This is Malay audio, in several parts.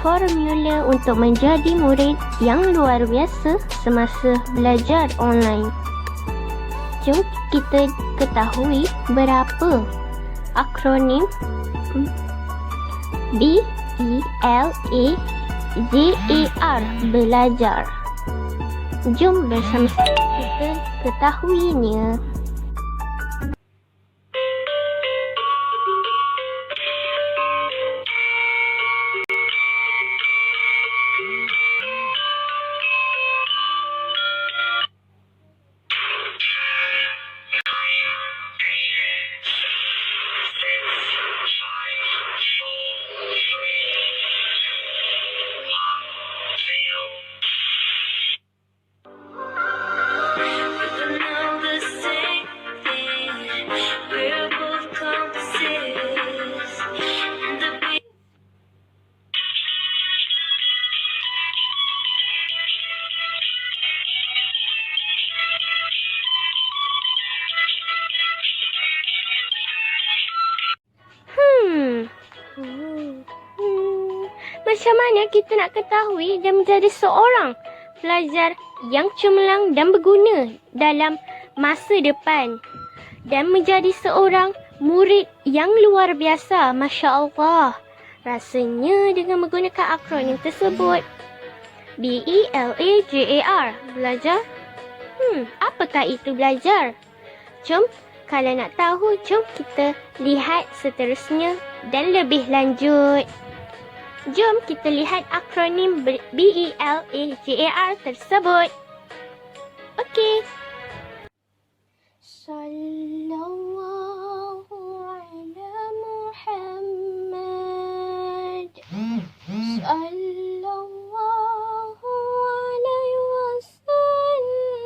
formula untuk menjadi murid yang luar biasa semasa belajar online. Jom kita ketahui berapa akronim BELAJAR, belajar. Jom bersama-sama kita ketahuinya. Macam mana kita nak ketahui dan menjadi seorang pelajar yang cemerlang dan berguna dalam masa depan dan menjadi seorang murid yang luar biasa, Masya Allah. Rasanya dengan menggunakan akronim tersebut, BELAJAR, belajar. Apakah itu belajar? Jom, kalau nak tahu, jom kita lihat seterusnya dan lebih lanjut. Jom kita lihat akronim BELAJAR tersebut. Okey. Sallallahu ala Muhammad. Sallallahu alaihi wasallam.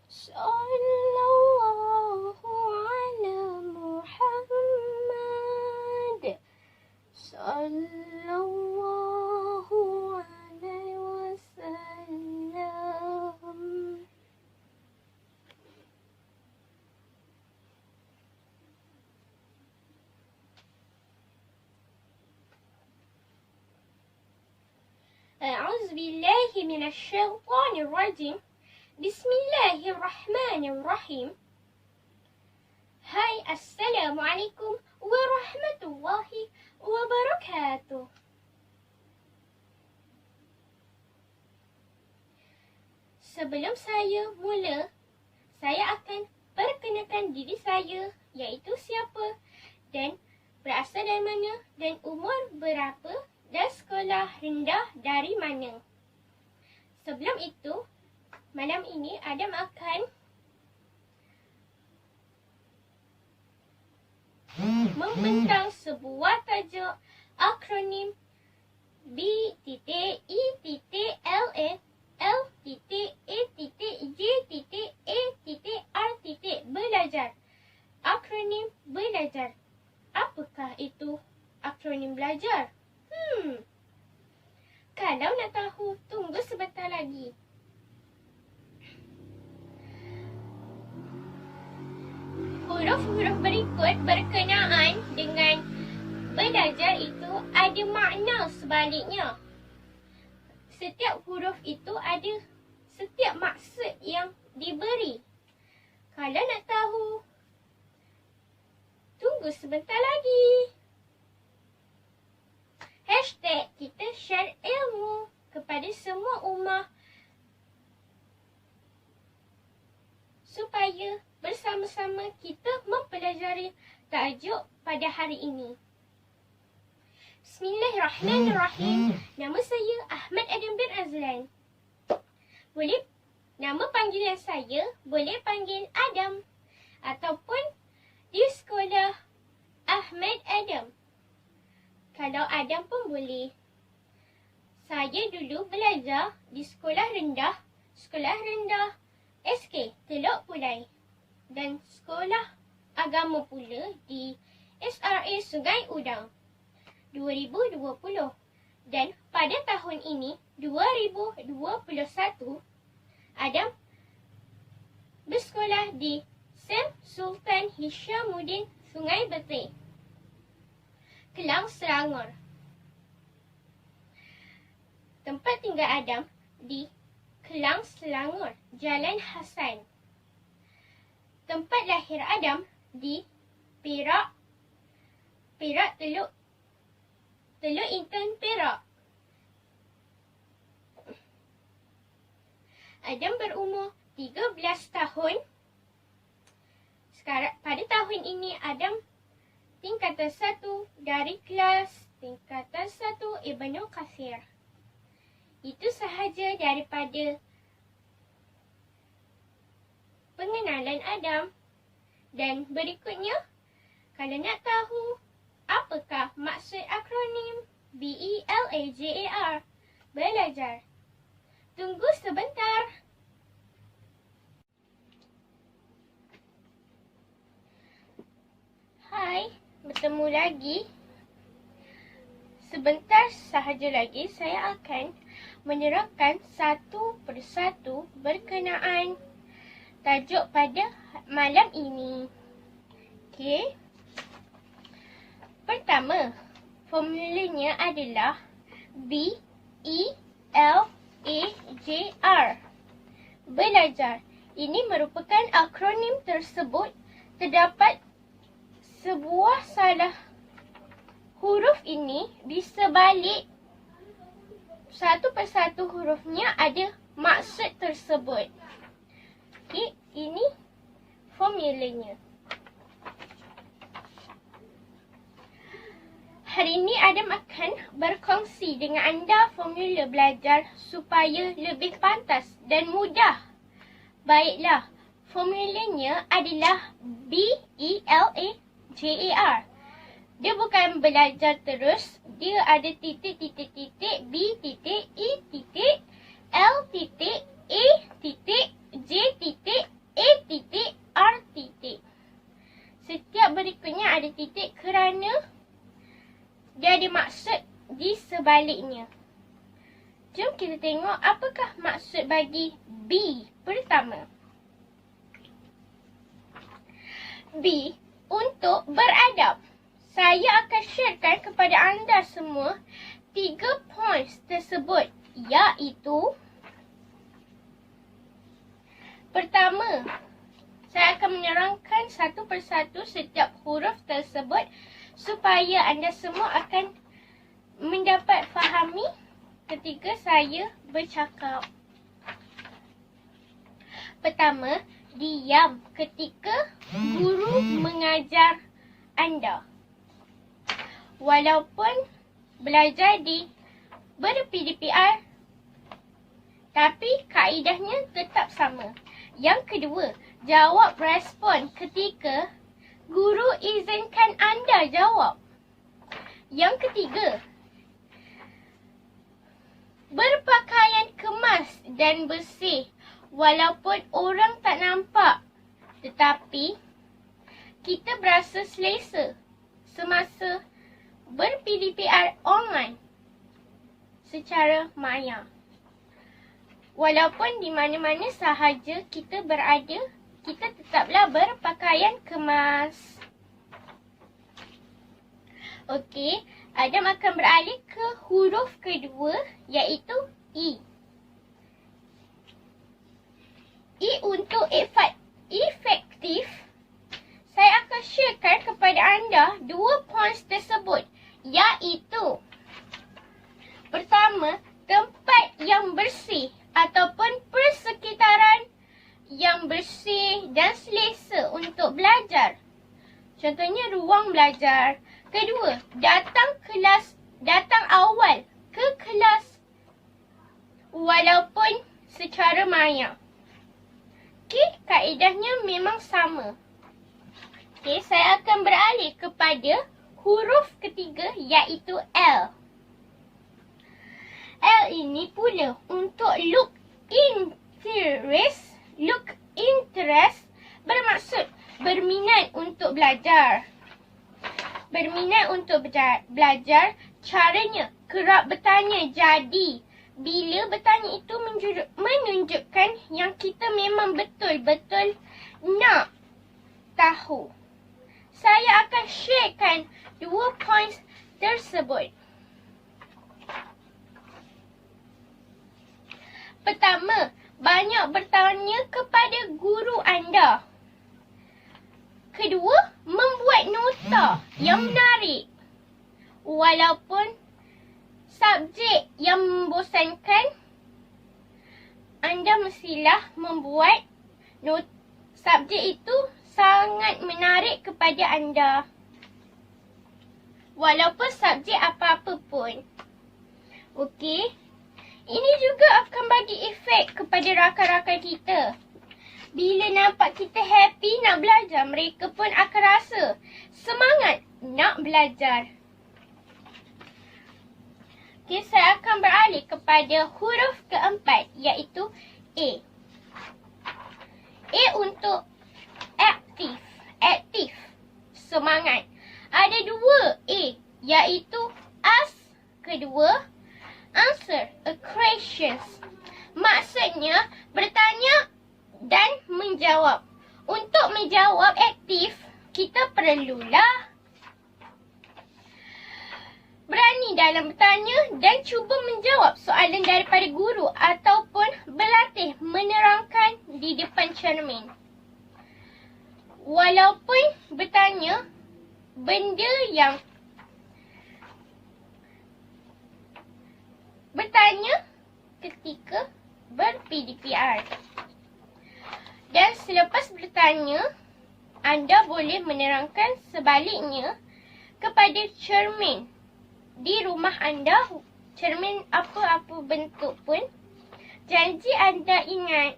Sallallahu ala Muhammad. Sallallahu alaihi wasallam. A'udzu billahi minasy syaithanir rajim. Bismillahirrahmanirrahim. Hai, assalamualaikum warahmatullahi wabarakatuh. Sebelum saya mula, saya akan perkenalkan diri saya, iaitu siapa dan berasal dari mana dan umur berapa dan sekolah rendah dari mana. Sebelum itu, malam ini Adam akan membentang sebuah tajuk akronim BELAJAR, belajar. Akronim belajar. Apakah itu akronim belajar? Kalau nak tahu, tunggu sebentar lagi. Huruf-huruf berikut berkenaan dengan belajar itu ada makna sebaliknya. Setiap huruf itu ada setiap maksud yang diberi. Kalau nak tahu, tunggu sebentar lagi. Hashtag kita share ilmu kepada semua ummah supaya bersama-sama kita mempelajari tajuk pada hari ini. Bismillahirrahmanirrahim. Nama saya Ahmad Adam bin Azlan. Boleh nama panggilan saya boleh panggil Adam ataupun di sekolah Ahmad Adam. Kalau Adam pun boleh. Saya dulu belajar di sekolah rendah SK Teluk Pulai dan sekolah agama pula di SRA Sungai Udang 2020. Dan pada tahun ini 2021, Adam bersekolah di St. Sultan Hishamuddin Sungai Betih, Kelang, Selangor. Tempat tinggal Adam di Kelang Selangor, Jalan Hasan. Tempat lahir Adam di Perak, Teluk Intan, Perak. Adam berumur 13 tahun. Sekarang pada tahun ini Adam tingkatan 1 dari kelas tingkatan 1 Ibnu Katsir. Itu sahaja daripada pengenalan Adam. Dan berikutnya, kalau nak tahu apakah maksud akronim BELAJAR, belajar. Tunggu sebentar. Hai, bertemu lagi. Sebentar sahaja lagi saya akan menerangkan satu persatu berkenaan tajuk pada malam ini. Okey. Pertama, formulanya adalah BELAJAR. Belajar. Ini merupakan akronim tersebut terdapat sebuah salah huruf ini di sebalik satu persatu hurufnya ada maksud tersebut. Okey, ini formulanya. Hari ini Adam akan berkongsi dengan anda formula belajar supaya lebih pantas dan mudah. Baiklah, formulanya adalah BELAJAR. Dia bukan belajar terus, dia ada titik-titik-titik, B titik, E titik, L titik, A titik, J titik, A titik, R titik. Setiap berikutnya ada titik kerana dia ada maksud di sebaliknya. Jom kita tengok apakah maksud bagi B. Pertama, B untuk beradab. Saya akan sharekan kepada anda semua 3 points tersebut, iaitu pertama, saya akan menerangkan satu persatu setiap huruf tersebut supaya anda semua akan mendapat fahami ketika saya bercakap. Pertama, diam ketika guru mengajar anda. Walaupun belajar di ber-PDPR, tapi kaedahnya tetap sama. Yang kedua, jawab respon ketika guru izinkan anda jawab. Yang ketiga, berpakaian kemas dan bersih walaupun orang tak nampak, tetapi kita berasa selesa semasa ber-PDPR online secara maya. Walaupun di mana-mana sahaja kita berada, kita tetaplah berpakaian kemas. Okey, Adam akan beralih ke huruf kedua, iaitu E. E untuk efektif. Saya akan sharekan kepada anda 2 points tersebut, iaitu pertama, tempat yang bersih ataupun persekitaran yang bersih dan selesa untuk belajar. Contohnya ruang belajar. Kedua, datang awal ke kelas walaupun secara maya. Okey, kaedahnya memang sama. Okey, saya akan beralih kepada huruf ketiga, iaitu L. L ini pula untuk look interest bermaksud berminat untuk belajar. Berminat untuk belajar, caranya kerap bertanya. Jadi, bila bertanya itu menunjukkan yang kita memang betul-betul nak tahu. Saya akan sharekan 2 points tersebut. Pertama, banyak bertanya kepada guru anda. Kedua, membuat nota yang menarik. Walaupun subjek yang membosankan, anda mestilah membuat subjek itu sangat menarik kepada anda. Walaupun subjek apa-apa pun. Okey. Ini juga akan bagi efek kepada rakan-rakan kita. Bila nampak kita happy nak belajar, mereka pun akan rasa semangat nak belajar. Okay, saya akan beralih kepada huruf keempat, iaitu A. A untuk aktif. Aktif. Semangat. Ada dua A, iaitu ask, kedua answer, a questions. Maksudnya bertanya dan menjawab. Untuk menjawab aktif, kita perlulah berani dalam bertanya dan cuba menjawab soalan daripada guru ataupun berlatih menerangkan di depan cermin. Walaupun bertanya benda yang bertanya ketika ber-PDPR. Dan selepas bertanya, anda boleh menerangkan sebaliknya kepada cermin di rumah anda, cermin apa-apa bentuk pun. Janji anda ingat.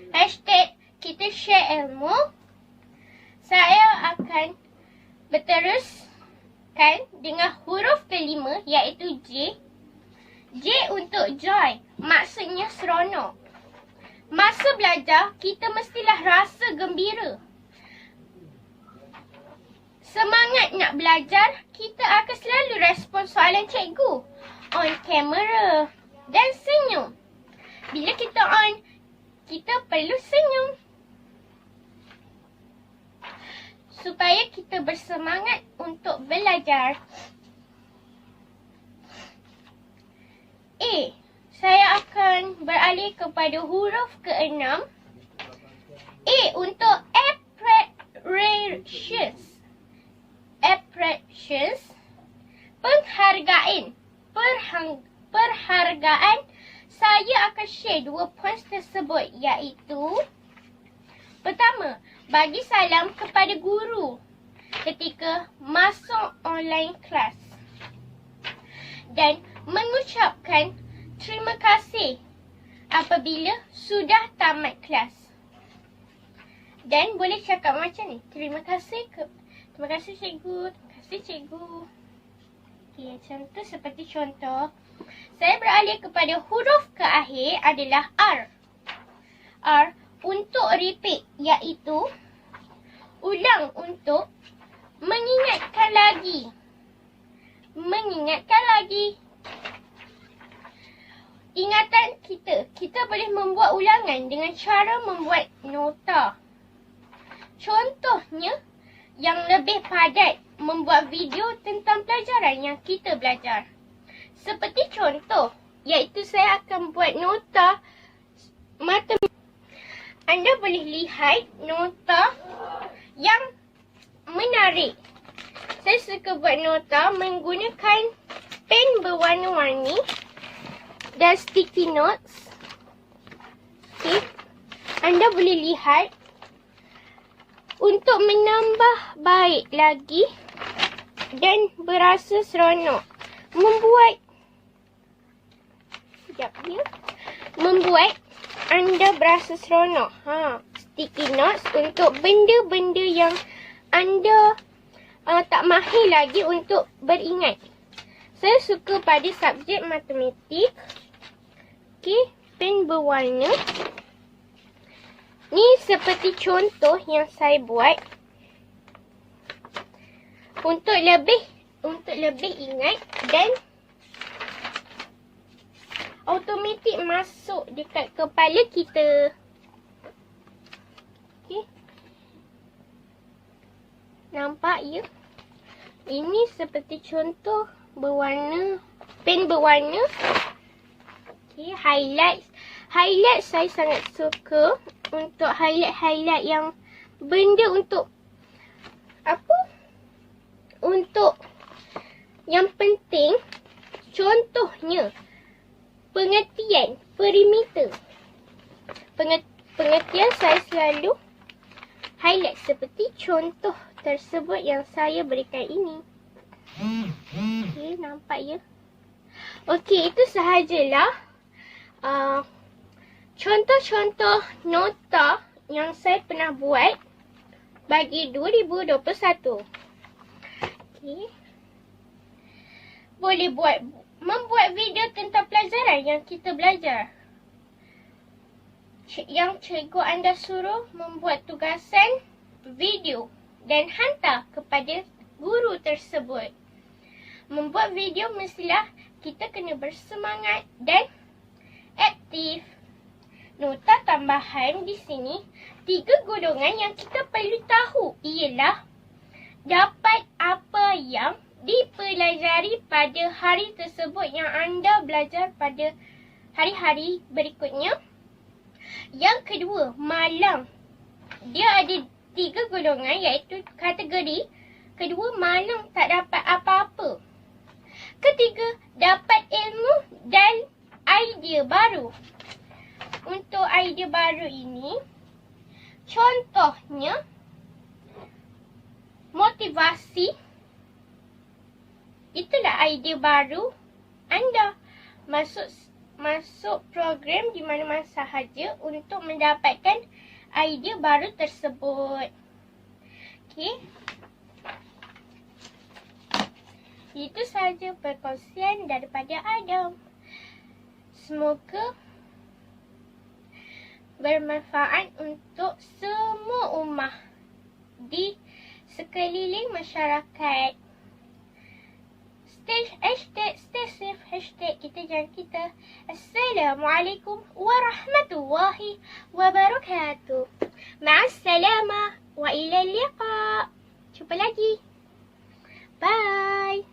Hashtag kita share ilmu. Saya akan berteruskan dengan huruf kelima, iaitu J. J untuk joy, maksudnya seronok. Masa belajar, kita mestilah rasa gembira. Semangat nak belajar, kita akan selalu respon soalan cikgu on camera dan senyum. Bila kita on, kita perlu senyum supaya kita bersemangat untuk belajar. A. Saya akan beralih kepada huruf keenam. A untuk appreciations. Appreciations. Penghargaan. Perhargaan. Saya akan share 2 points tersebut, iaitu pertama, bagi salam kepada guru ketika masuk online class. Dan mengucapkan terima kasih apabila sudah tamat kelas. Dan boleh cakap macam ni. Terima kasih cikgu. Terima kasih cikgu. Okey, macam tu seperti contoh. Saya beralih kepada huruf keakhir adalah R. R untuk repeat, iaitu ulang untuk mengingatkan lagi. Mengingatkan lagi. Ingatan kita. Kita boleh membuat ulangan dengan cara membuat nota. Contohnya, yang lebih padat, membuat video tentang pelajaran yang kita belajar. Seperti contoh, iaitu saya akan buat nota matematik. Anda boleh lihat nota yang menarik. Saya suka buat nota menggunakan pen berwarna-warni dan sticky notes. Okay. Anda boleh lihat untuk menambah baik lagi dan berasa seronok. Membuat anda berasa seronok. Sticky notes untuk benda-benda yang anda tak mahir lagi untuk beringat. Saya suka pada subjek matematik. Okey, pen berwarna. Ni seperti contoh yang saya buat. Untuk lebih ingat dan automatik masuk dekat kepala kita. Okey. Nampak ya? Ini seperti contoh pen berwarna. Okay, highlight. Highlight saya sangat suka untuk highlight yang benda untuk apa? Untuk yang penting. Contohnya, pengertian, perimeter. Pengertian saya selalu highlight seperti contoh tersebut yang saya berikan ini. Okay, nampak ya? Okay, itu sahajalah contoh-contoh nota yang saya pernah buat bagi 2021. Okay. Boleh membuat video tentang pelajaran yang kita belajar. Yang cikgu anda suruh membuat tugasan video dan hantar kepada guru tersebut. Membuat video mestilah kita kena bersemangat dan aktif. Nota tambahan di sini, 3 golongan yang kita perlu tahu ialah dapat apa yang dipelajari pada hari tersebut yang anda belajar pada hari-hari berikutnya. Yang kedua, malang. Dia ada 3 golongan iaitu kategori. Kedua, malang tak dapat apa-apa. Ketiga, dapat ilmu dan idea baru. Untuk idea baru ini, contohnya motivasi. Itulah idea baru anda. Masuk program di mana-mana sahaja untuk mendapatkan idea baru tersebut. Okey. Itu sahaja perkongsian daripada Adam. Semoga bermanfaat untuk semua ummah di sekeliling masyarakat. Stay safe, kita jangan kita. Assalamualaikum warahmatullahi wabarakatuh. Ma'assalamah wa ilal liqa. Jumpa lagi. Bye.